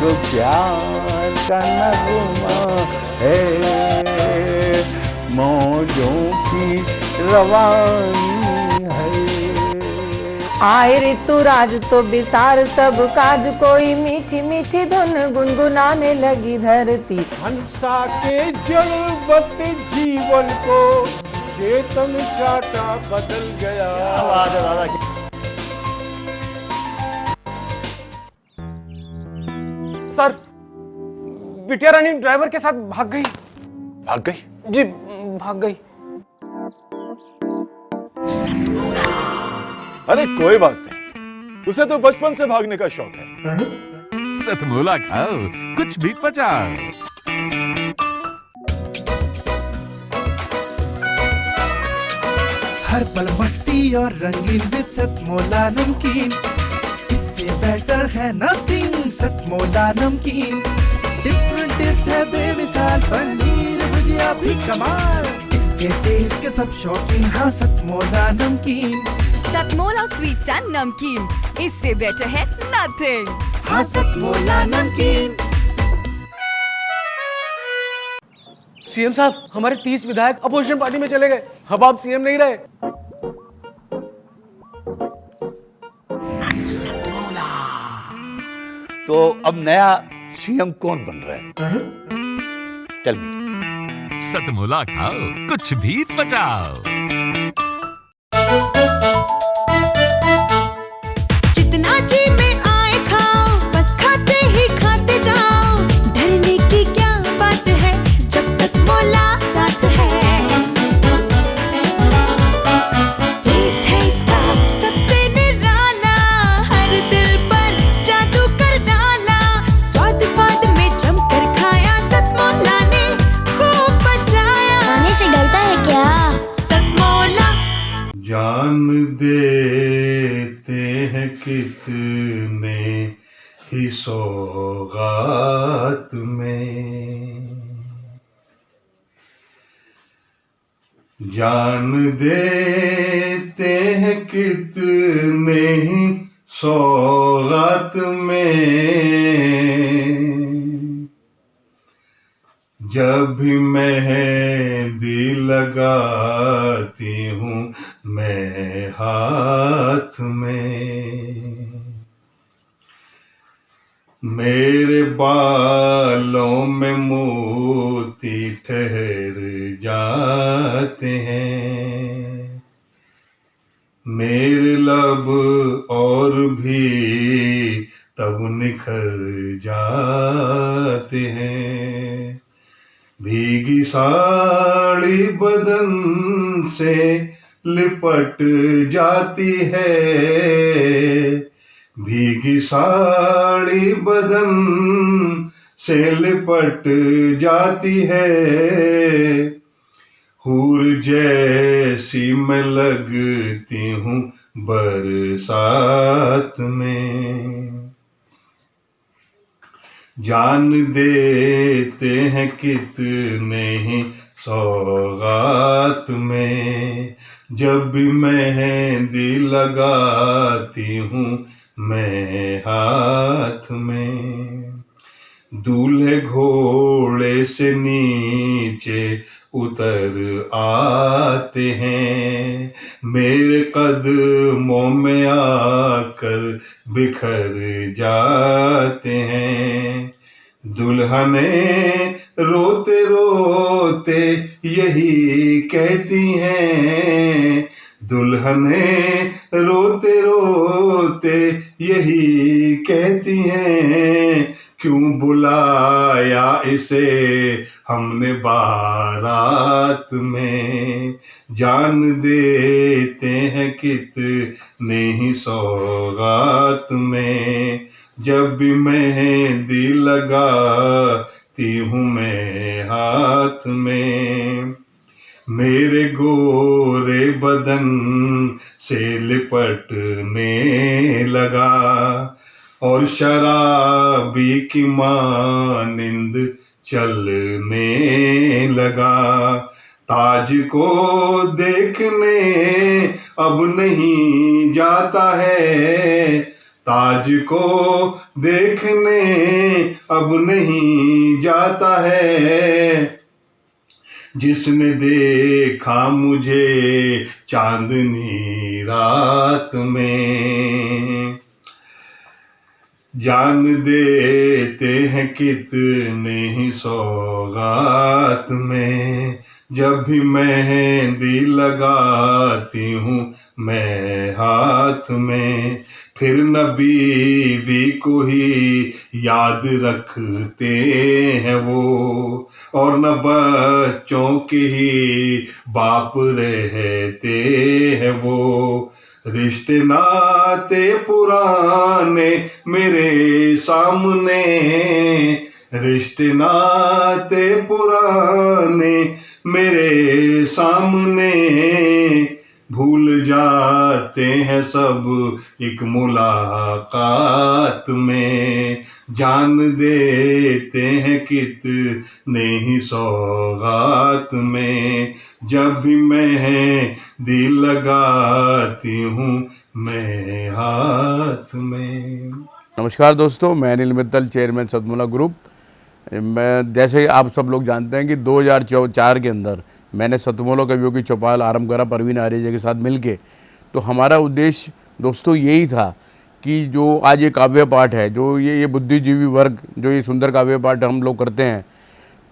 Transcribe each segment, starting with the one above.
प्यार का नगमा है, मौजों की रवानी है। आए ऋतुराज तो बिसार सब काज, कोई मीठी मीठी धुन गुनगुनाने लगी धरती। हंसा के जलवत जीवन को चेतन चाटा बदल गया। आवाज है दादा की। सर, बिटिया रानी ड्राइवर के साथ भाग गई। भाग गई? जी, भाग गई। अरे कोई बात नहीं, उसे तो बचपन से भागने का शौक है। सतमोला खाओ, कुछ भी पचाओ। हर पल मस्ती और रंगीन विद सतमोला नमकीन, इससे बेटर है नथिंग। सतमोला नमकीन डिफरेंट टेस्ट है बेमिसाल, पनीर भुजिया भी कमाल, इसके टेस्ट के सब शौकीन। हाँ सतमोला नमकीन, सतमोला स्वीट्स एंड नमकीन, इससे बेटर है नथिंग। हाँ सतमोला नमकीन। सीएम साहब, हमारे 30 विधायक अपोजिशन पार्टी में चले गए। अब आप सीएम नहीं रहे। तो अब नया सीएम कौन बन रहा है? Tell me. सतमोला खाओ, कुछ भी पचाओ। जितना जी में आए खाओ, बस खाते ही खाते जाओ। डरने की क्या बात है जब सतमोला साथ है। टेस्ट है इसका सबसे निराला, हर दिल पर जादू कर डाला। स्वाद स्वाद में जमकर खाया, सतमोला ने खूब बचाया। खाने से गलता है क्या? सतमोला जान देते हैं कितने ही सौगात में, जान देते हैं कितने ही सौगात में। जब भी मेहंदी लगाती हूँ मैं हाथ में, मेरे बालों में मोती ठहर जाते हैं, मेरे लब और भी तब निखर जाते हैं। भीगी साड़ी बदन से लिपट जाती है, भीगी साड़ी बदन से लिपट जाती है। हूर जैसी मैं लगती हूँ बरसात में, जान देते हैं कितने ही सौगात में। जब भी मेहंदी लगाती हूँ मैं हाथ में, दूल्हे घोड़े से नीचे उतर आते हैं, मेरे कदमों में आकर बिखर जाते हैं। दुल्हने रोते रोते यही कहती हैं, दुल्हने रोते रोते यही कहती हैं, क्यों बुलाया इसे हमने बारात में। जान देते हैं कितने ही सौगात में, जब भी मेहंदी लगाती हूँ मैं हाथ में, मेरे गोरे बदन से लिपटने लगा और शराबी की मानिंद चलने लगा। ताज को देखने अब नहीं जाता है, ताज को देखने अब नहीं जाता है। जिसने देखा मुझे चांदनी रात में, जान देते हैं कितने ही सौगात में। जब भी मेहंदी लगाती हूँ मैं हाथ में, फिर न बीवी को ही याद रखते हैं वो, और न बच्चों के ही बाप रहते हैं वो। रिश्ते नाते पुराने मेरे सामने, रिश्ते नाते पुराने मेरे सामने, भूल जाते हैं सब एक मुलाकात में। जान देते हैं कितने ही सौगात में, जब भी मेहंदी लगाती हूँ मैं हाथ में। नमस्कार दोस्तों, मैं अनिल मित्तल, चेयरमैन सतमोला ग्रुप। मैं जैसे आप सब लोग जानते हैं कि 2004 के अंदर मैंने सतमोला कवियों की चौपाल आरंभ करा परवीन आर्य के साथ मिलके। तो हमारा उद्देश्य दोस्तों यही था कि जो आज ये काव्य पाठ है, जो ये बुद्धिजीवी वर्ग जो ये सुंदर काव्य पाठ हम लोग करते हैं,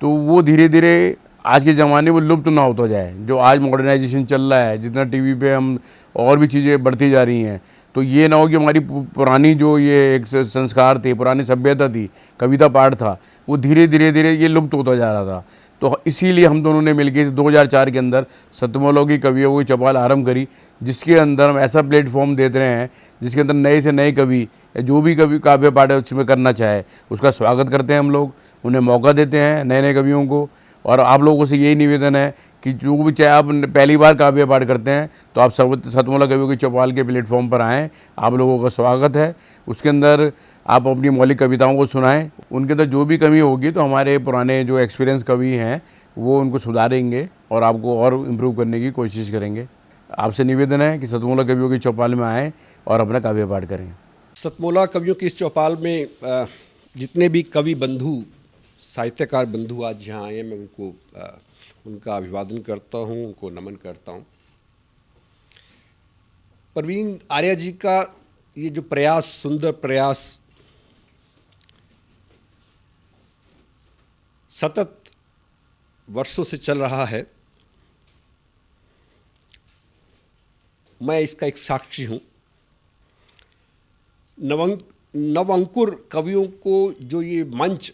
तो वो धीरे धीरे आज के ज़माने में लुप्त ना होता जाए। जो आज मॉडर्नाइजेशन चल रहा है, जितना टीवी पे हम और भी चीज़ें बढ़ती जा रही हैं, तो ये ना हो कि हमारी पुरानी जो ये एक संस्कार थे, पुरानी सभ्यता थी, कविता पाठ था, वो धीरे धीरे ये लुप्त होता जा रहा था। तो इसीलिए हम दोनों ने मिलकर 2004 के अंदर सतमोला की कवियों की चौपाल आरंभ करी, जिसके अंदर हम ऐसा प्लेटफॉर्म देते रहे हैं जिसके अंदर नए से नए कवि या जो भी कवि काव्य पाठ उसमें करना चाहे उसका स्वागत करते हैं हम लोग, उन्हें मौका देते हैं नए नए कवियों को। और आप लोगों से यही निवेदन है कि जो भी चाहे आप पहली बार काव्य पाठ करते हैं तो आप सतमोला कवियों की चौपाल के प्लेटफॉर्म पर आएँ, आप लोगों का स्वागत है। उसके अंदर आप अपनी मौलिक कविताओं को सुनाएं, उनके अंदर जो भी कमी होगी तो हमारे पुराने जो एक्सपीरियंस कवि हैं वो उनको सुधारेंगे और आपको और इम्प्रूव करने की कोशिश करेंगे। आपसे निवेदन है कि सतमोला कवियों की चौपाल में आएँ और अपना काव्य पाठ करें। सतमोला कवियों की इस चौपाल में जितने भी कवि बंधु, साहित्यकार बंधु आज यहाँ आए हैं, मैं उनको उनका अभिवादन करता हूँ, उनको नमन करता हूँ। परवीन आर्य जी का ये जो प्रयास, सुंदर प्रयास, सतत वर्षों से चल रहा है, मैं इसका एक साक्षी हूँ। नवअंकुर कवियों को जो ये मंच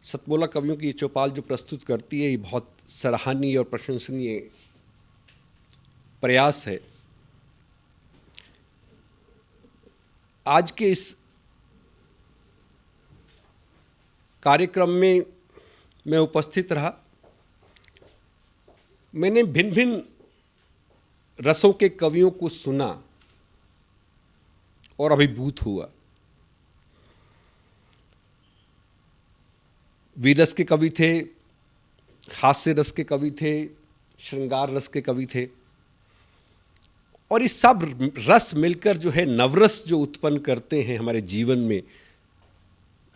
सतमोला कवियों की चौपाल जो प्रस्तुत करती है, ये बहुत सराहनीय और प्रशंसनीय प्रयास है। आज के इस कार्यक्रम में मैं उपस्थित रहा। मैंने भिन्न भिन्न रसों के कवियों को सुना और अभिभूत हुआ। वीर रस के कवि थे, हास्य रस के कवि थे, श्रृंगार रस के कवि थे, और ये सब रस मिलकर जो है नवरस जो उत्पन्न करते हैं हमारे जीवन में,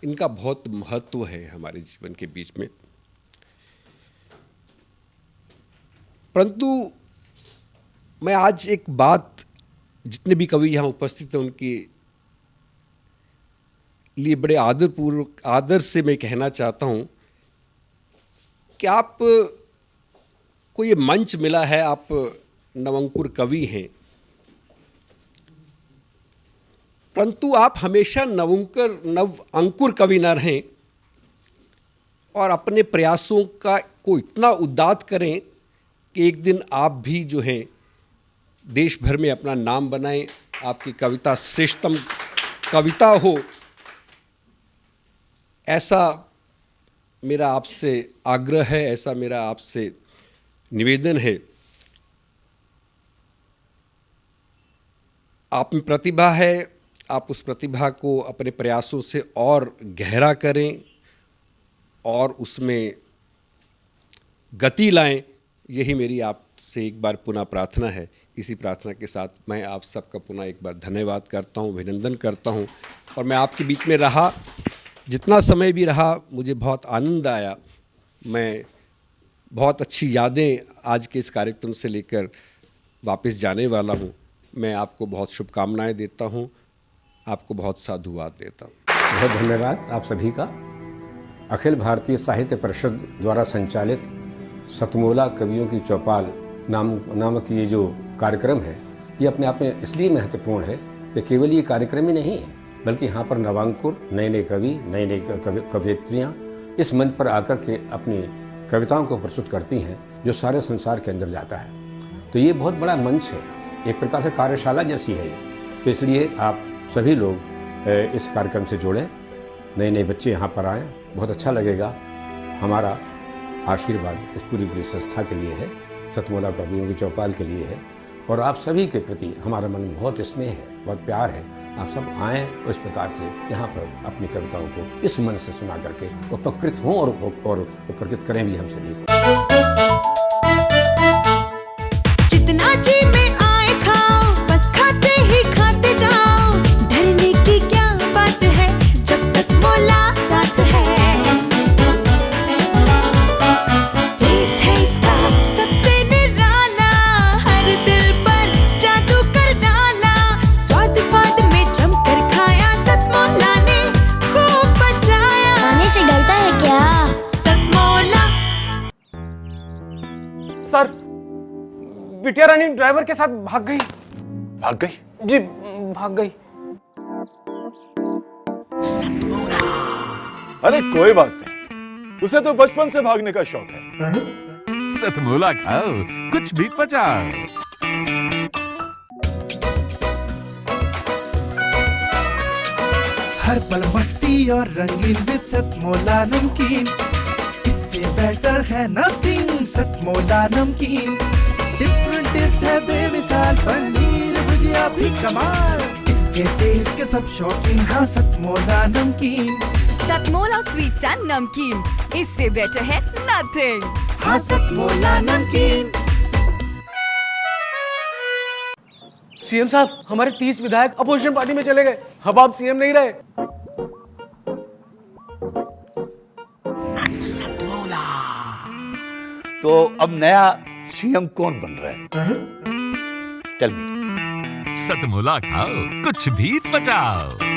इनका बहुत महत्व है हमारे जीवन के बीच में। परंतु मैं आज एक बात जितने भी कवि यहाँ उपस्थित हैं उनके लिए बड़े आदर से मैं कहना चाहता हूँ कि आप को ये मंच मिला है, आप नवअंकुर कवि हैं, परंतु आप हमेशा नवअंकुर कवि न रहें और अपने प्रयासों को इतना उद्दात करें कि एक दिन आप भी जो हैं देश भर में अपना नाम बनाएं, आपकी कविता श्रेष्ठतम कविता हो, ऐसा मेरा आपसे आग्रह है, ऐसा मेरा आपसे निवेदन है। आप में प्रतिभा है, आप उस प्रतिभा को अपने प्रयासों से और गहरा करें और उसमें गति लाएं, यही मेरी आपसे एक बार पुनः प्रार्थना है। इसी प्रार्थना के साथ मैं आप सबका पुनः एक बार धन्यवाद करता हूँ, अभिनंदन करता हूँ। और मैं आपके बीच में रहा, जितना समय भी रहा, मुझे बहुत आनंद आया। मैं बहुत अच्छी यादें आज के इस कार्यक्रम से लेकर वापस जाने वाला हूँ। मैं आपको बहुत शुभकामनाएं देता हूँ, आपको बहुत साधुवाद देता हूँ। बहुत धन्यवाद आप सभी का। अखिल भारतीय साहित्य परिषद द्वारा संचालित सतमोला कवियों की चौपाल नामक ये जो कार्यक्रम है, ये अपने आप में इसलिए महत्वपूर्ण है कि केवल ये कार्यक्रम ही नहीं है, बल्कि यहाँ पर नवांकुर, नए नए कवि, नए नए कवयित्रियाँ इस मंच पर आकर के अपनी कविताओं को प्रस्तुत करती हैं, जो सारे संसार के अंदर जाता है। तो ये बहुत बड़ा मंच है, एक प्रकार से कार्यशाला जैसी है ये। तो इसलिए आप सभी लोग इस कार्यक्रम से जुड़ें, नए नए बच्चे यहाँ पर आएँ, बहुत अच्छा लगेगा। हमारा आशीर्वाद इस पूरी संस्था के लिए है, सतमोला कवियों की चौपाल के लिए है, और आप सभी के प्रति हमारा मन बहुत स्नेह है, बहुत प्यार है। आप सब आएँ उस प्रकार से यहाँ पर अपनी कविताओं को इस मन से सुना करके उपकृत हों और उपकृत करें भी हम सभी को। जितना जी में आए खाओ, बस खाते ही खाते जाओ। डरने की क्या बात है जब सतमोला साथ है। टेस्ट है इसका सबसे निराला, हर दिल पर जादू कर डाला। स्वाद स्वाद में जमकर खाया, सतमोला ने खूब बचाया। खाने से गलता है क्या? सतमोला। सर, बिटिया रानी ड्राइवर के साथ भाग गई। भाग गई? जी, भाग गई। अरे कोई बात नहीं, उसे तो बचपन से भागने का शौक है। सतमोला खाओ, कुछ भी पचाओ। हर पल मस्ती और रंगीन विद सतमोला नमकीन, इससे बेटर है नथिंग। सतमोला नमकीन डिफरेंट टेस्ट है बेमिसाल, पनीर भुजिया भी कमाल। इसके टेस्ट के सब शौकीन, हाँ सतमोला नमकीन। सतमोला स्वीट्स एंड नमकीन, इससे बेटर है नथिंग। हाँ सतमोला नमकीन। सीएम साहब, हमारे 30 विधायक अपोजिशन पार्टी में चले गए। अब आप सीएम नहीं रहे। तो अब नया सीएम कौन बन रहा है? Tell me. सतमोला खाओ, कुछ भी पचाओ।